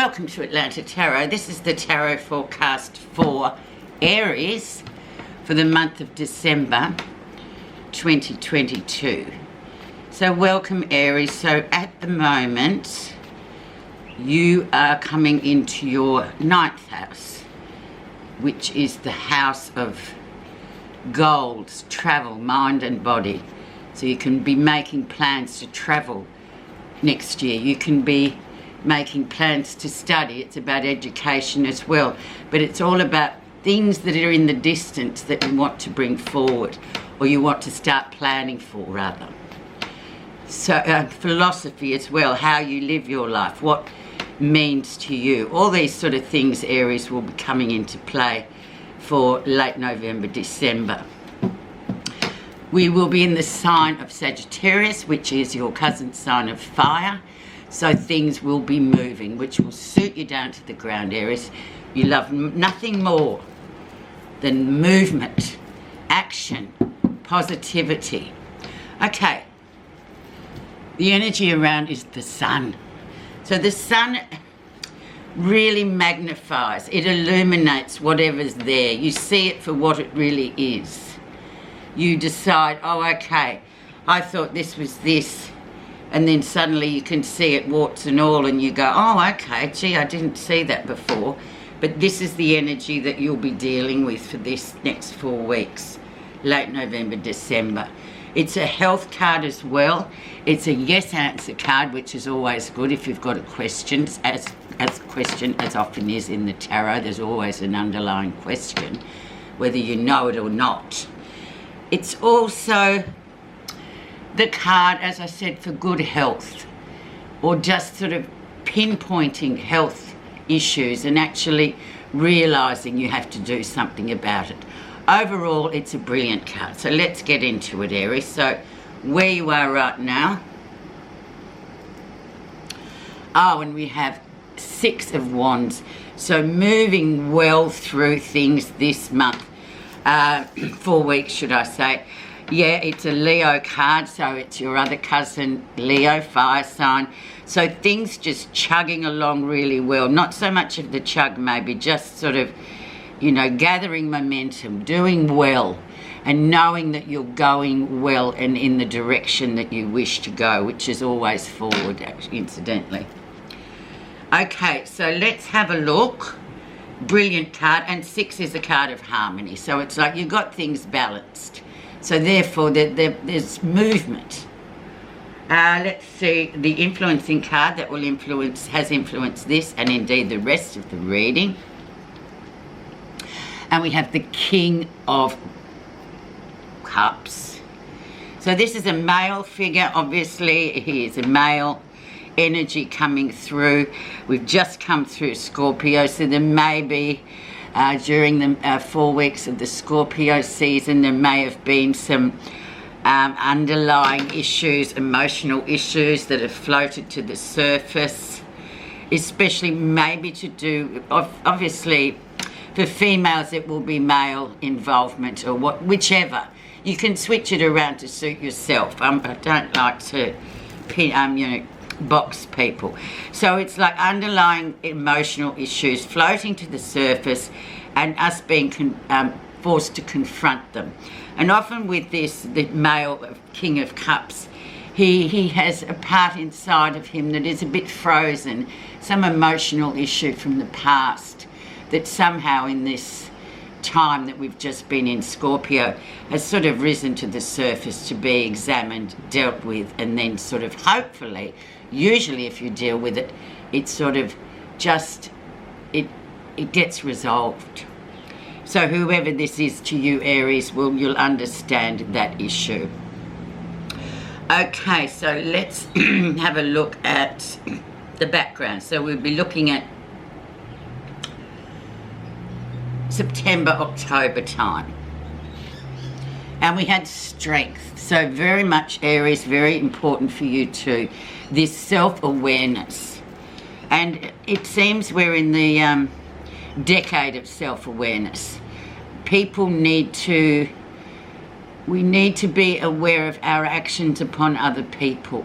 Welcome to Atlanta Tarot. This is the tarot forecast for Aries for the month of December 2022. So welcome Aries. So at the moment you are coming into your 9th house, which is the house of goals, travel, mind and body. So you can be making plans to travel next year. You can be making plans to study. It's about education as well, but it's all about things that are in the distance that you want to bring forward, or you want to start planning for rather. So philosophy as well, how you live your life, what means to you, all these sort of things, Aries, will be coming into play for late November, December. We will be in the sign of Sagittarius, which is your cousin sign of fire. So things will be moving, which will suit you down to the ground, Aries. You love nothing more than movement, action, positivity. Okay, the energy around is the sun. So the sun really magnifies, it illuminates whatever's there. You see it for what it really is. You decide, oh, okay, I thought this was this. And then suddenly you can see it warts and all, and you go, oh, okay, gee, I didn't see that before. But this is the energy that you'll be dealing with for this next 4 weeks, late November, December. It's a health card as well. It's a yes answer card, which is always good if you've got a question, as often is in the tarot. There's always an underlying question, whether you know it or not. It's also the card, as I said, for good health, or just sort of pinpointing health issues and actually realising you have to do something about it. Overall, it's a brilliant card. So let's get into it, Aries. So where you are right now. Oh, and we have 6 of Wands. So moving well through things this month. 4 weeks, should I say. Yeah, it's a Leo card, so it's your other cousin, Leo, fire sign. So things just chugging along really well. Not so much of the chug maybe, just sort of, you know, gathering momentum, doing well, and knowing that you're going well and in the direction that you wish to go, which is always forward, incidentally. Okay, so let's have a look. Brilliant card, and 6 is a card of harmony. So it's like you've got things balanced. So therefore, there's movement. Let's see, the influencing card that will has influenced this and indeed the rest of the reading. And we have the King of Cups. So this is a male figure, obviously. He is a male energy coming through. We've just come through Scorpio, so there may be during the 4 weeks of the Scorpio season, there may have been some underlying issues, emotional issues that have floated to the surface, especially maybe to do, obviously for females it will be male involvement or whichever. You can switch it around to suit yourself. I don't like to box people. So it's like underlying emotional issues floating to the surface and us being forced to confront them. And often with this, the male King of Cups, he has a part inside of him that is a bit frozen, some emotional issue from the past that somehow in this time that we've just been in Scorpio has sort of risen to the surface to be examined, dealt with, and then sort of hopefully, usually if you deal with it, it's sort of just, it gets resolved. So whoever this is to you, Aries, you'll understand that issue. Okay, so let's have a look at the background. So we'll be looking at September, October time. And we had strength. So very much, Aries, very important for you too. This self-awareness. And it seems we're in the decade of self-awareness. People need to, we need to be aware of our actions upon other people.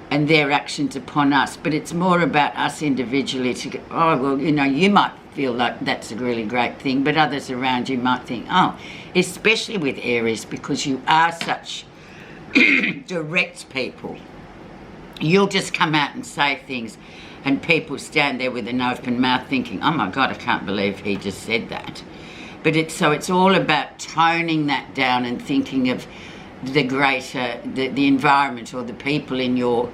and their actions upon us, but it's more about us individually to go, oh, well, you know, you might feel like that's a really great thing, but others around you might think, oh, especially with Aries, because you are such direct people. You'll just come out and say things, and people stand there with an open mouth thinking, oh my God, I can't believe he just said that. But it's all about toning that down and thinking of the greater, the environment or the people in your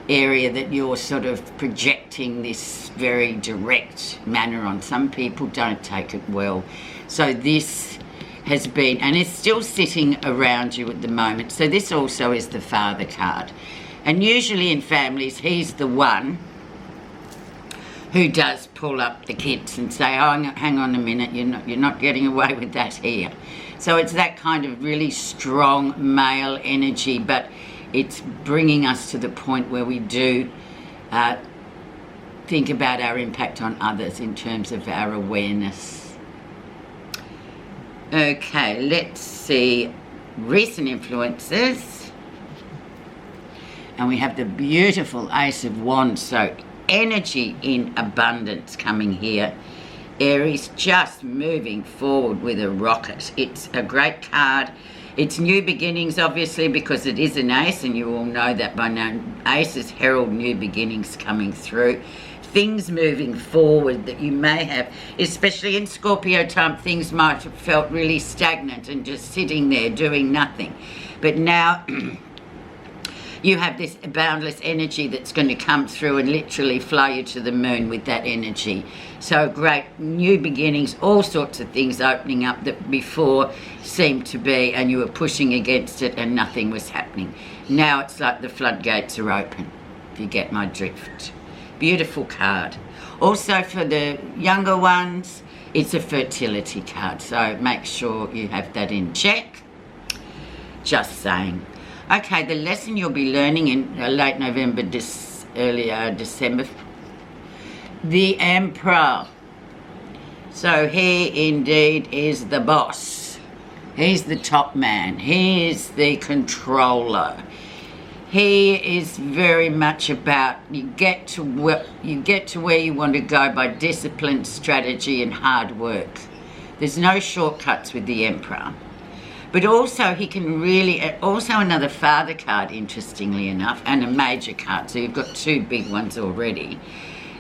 area that you're sort of projecting this very direct manner on. Some people don't take it well. So this has been, and it's still sitting around you at the moment. So this also is the father card. And usually in families, he's the one who does pull up the kids and say, oh, hang on a minute, you're not getting away with that here. So it's that kind of really strong male energy, but it's bringing us to the point where we do think about our impact on others in terms of our awareness. Okay, let's see recent influences. And we have the beautiful Ace of Wands, so energy in abundance coming here. Aries, just moving forward with a rocket. It's a great card. It's new beginnings, obviously, because it is an ace, and you all know that by now. Aces herald new beginnings coming through. Things moving forward that you may have, especially in Scorpio time, things might have felt really stagnant and just sitting there doing nothing. But now you have this boundless energy that's going to come through and literally fly you to the moon with that energy. So great new beginnings, all sorts of things opening up that before seemed to be, and you were pushing against it and nothing was happening. Now it's like the floodgates are open, if you get my drift. Beautiful card. Also for the younger ones, it's a fertility card, so make sure you have that in check. Just saying. Okay, the lesson you'll be learning in late November, early December. The Emperor. So he indeed is the boss. He's the top man. He is the controller. He is very much about you get to where you want to go by discipline, strategy, and hard work. There's no shortcuts with the Emperor. But also he can really, also another father card, interestingly enough, and a major card. So you've got two big ones already.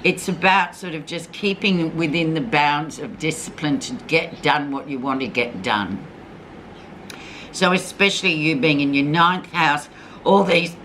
It's about sort of just keeping within the bounds of discipline to get done what you want to get done. So especially you being in your 9th house, all these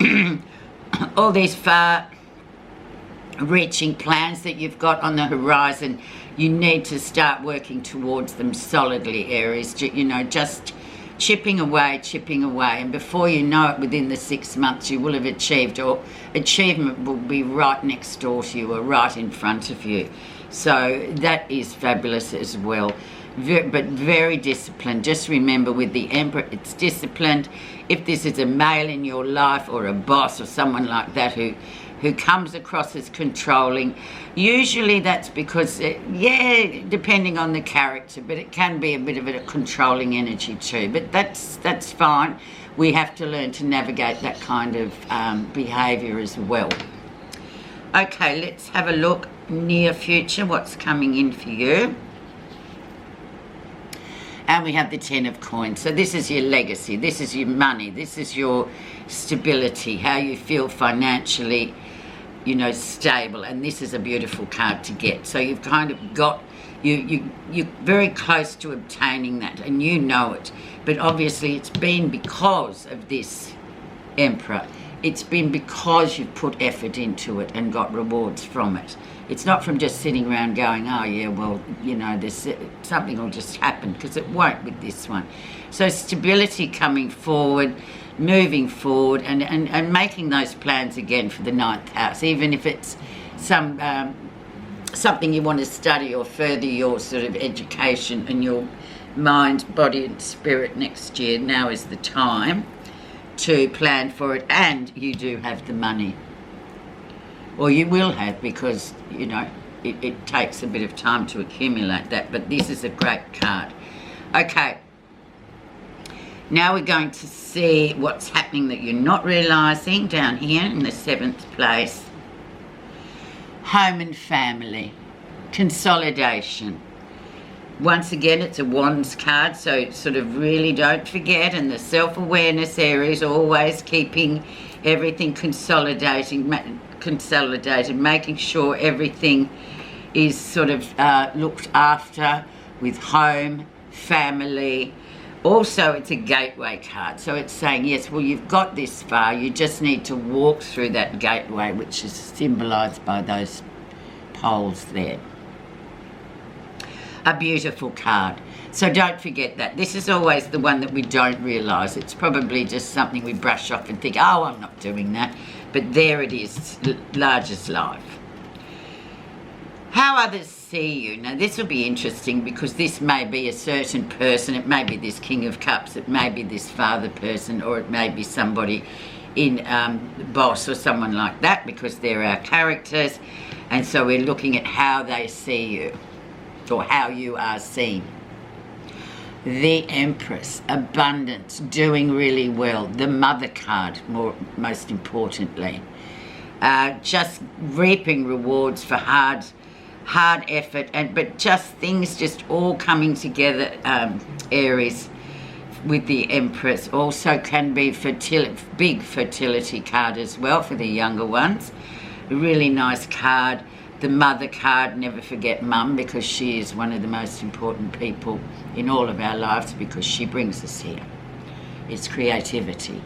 all these far-reaching plans that you've got on the horizon, you need to start working towards them solidly, Aries. You know, just chipping away, and before you know it, within the 6 months, you will have achieved, or achievement will be right next door to you or right in front of you. So that is fabulous as well. But very disciplined. Just remember, with the Emperor, it's disciplined. If this is a male in your life or a boss or someone like that who comes across as controlling, usually that's because, depending on the character, but it can be a bit of a controlling energy too. But that's fine. We have to learn to navigate that kind of behaviour as well. Okay, let's have a look. Near future, what's coming in for you? And we have the 10 of coins. So this is your legacy, this is your money, this is your stability, how you feel financially, you know, stable. And this is a beautiful card to get. So you've kind of got, you're very close to obtaining that, and you know it. But obviously it's been because of this Emperor. It's been because you've put effort into it and got rewards from it. It's not from just sitting around going, oh yeah, well, you know, there's something will just happen, because it won't with this one. So stability coming forward, moving forward, and making those plans again for the 9th house, even if it's something you want to study or further your sort of education and your mind, body and spirit next year. Now is the time to plan for it, and you do have the money. Or you will have, because, you know, it takes a bit of time to accumulate that. But this is a great card. Okay. Now we're going to see what's happening that you're not realising down here in the 7th place. Home and family. Consolidation. Once again, it's a Wands card, so sort of really don't forget, and the self-awareness area is always keeping everything consolidated, making sure everything is sort of looked after with home, family. Also, it's a gateway card, so it's saying, yes, well, you've got this far, you just need to walk through that gateway, which is symbolised by those poles there. A beautiful card. So don't forget that. This is always the one that we don't realise. It's probably just something we brush off and think, oh, I'm not doing that. But there it is, large as life. How others see you. Now, this will be interesting because this may be a certain person. It may be this King of Cups. It may be this father person, or it may be somebody in boss or someone like that, because they're our characters. And so we're looking at how they see you, or how you are seen. The Empress, abundance, doing really well. The Mother card, most importantly. Just reaping rewards for hard effort, but just things just all coming together, Aries, with the Empress. Also can be big fertility card as well for the younger ones. A really nice card. The Mother card, never forget Mum, because she is one of the most important people in all of our lives, because she brings us here. It's creativity,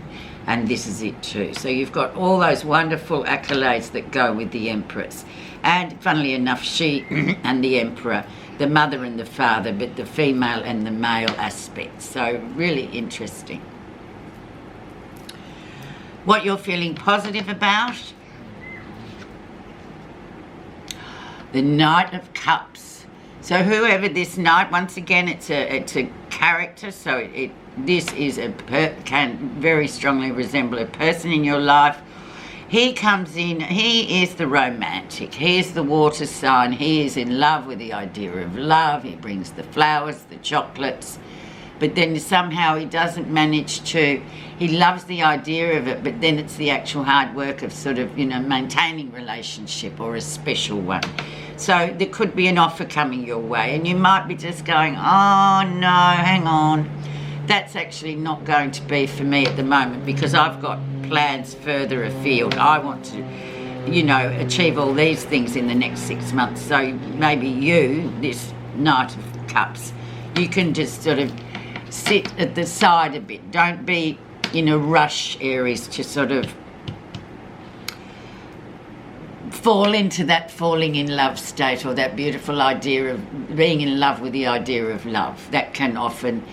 and this is it too. So you've got all those wonderful accolades that go with the Empress. And funnily enough, she and the Emperor, the mother and the father, but the female and the male aspect. So really interesting. What you're feeling positive about? The Knight of Cups. So whoever this knight, once again, it's a character. So this is can very strongly resemble a person in your life. He comes in. He is the romantic. He is the water sign. He is in love with the idea of love. He brings the flowers, the chocolates. But then somehow he doesn't manage to, he loves the idea of it, but then it's the actual hard work of sort of, maintaining relationship, or a special one. So there could be an offer coming your way, and you might be just going, oh no, hang on. That's actually not going to be for me at the moment, because I've got plans further afield. I want to, achieve all these things in the next 6 months. So maybe you, this Knight of Cups, you can just sort of sit at the side a bit. Don't be in a rush, Aries, to sort of fall into that falling in love state, or that beautiful idea of being in love with the idea of love. That can often,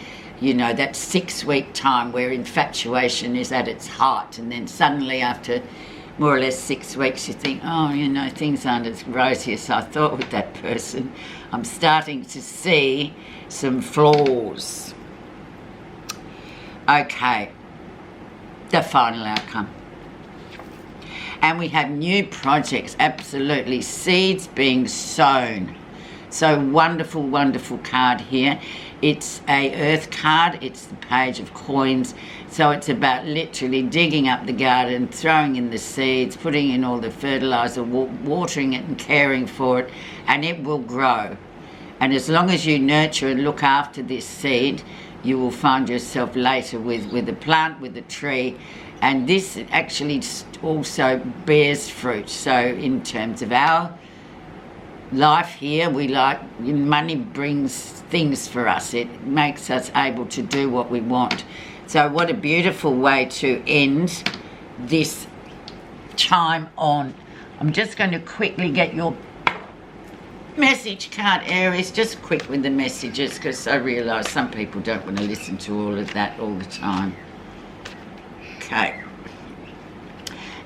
that 6-week time where infatuation is at its height, and then suddenly after more or less 6 weeks you think, oh, things aren't as rosy as I thought with that person. I'm starting to see some flaws. Okay, the final outcome. And we have new projects, absolutely, seeds being sown. So wonderful, wonderful card here. It's a earth card. It's the Page of Coins. So it's about literally digging up the garden, throwing in the seeds, putting in all the fertilizer, watering it and caring for it, and it will grow. And as long as you nurture and look after this seed, you will find yourself later with a plant, with a tree. And this actually also bears fruit. So in terms of our life here, money brings things for us. It makes us able to do what we want. So what a beautiful way to end this time on. I'm just going to quickly get your message card, Aries, just quick with the messages, because I realise some people don't want to listen to all of that all the time. Okay.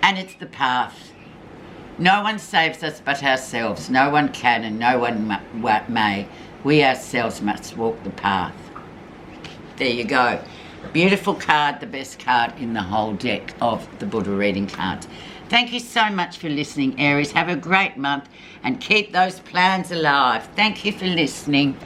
And it's the path. No one saves us but ourselves. No one can and no one may. We ourselves must walk the path. There you go. Beautiful card, the best card in the whole deck of the Buddha reading cards. Thank you so much for listening, Aries. Have a great month and keep those plans alive. Thank you for listening.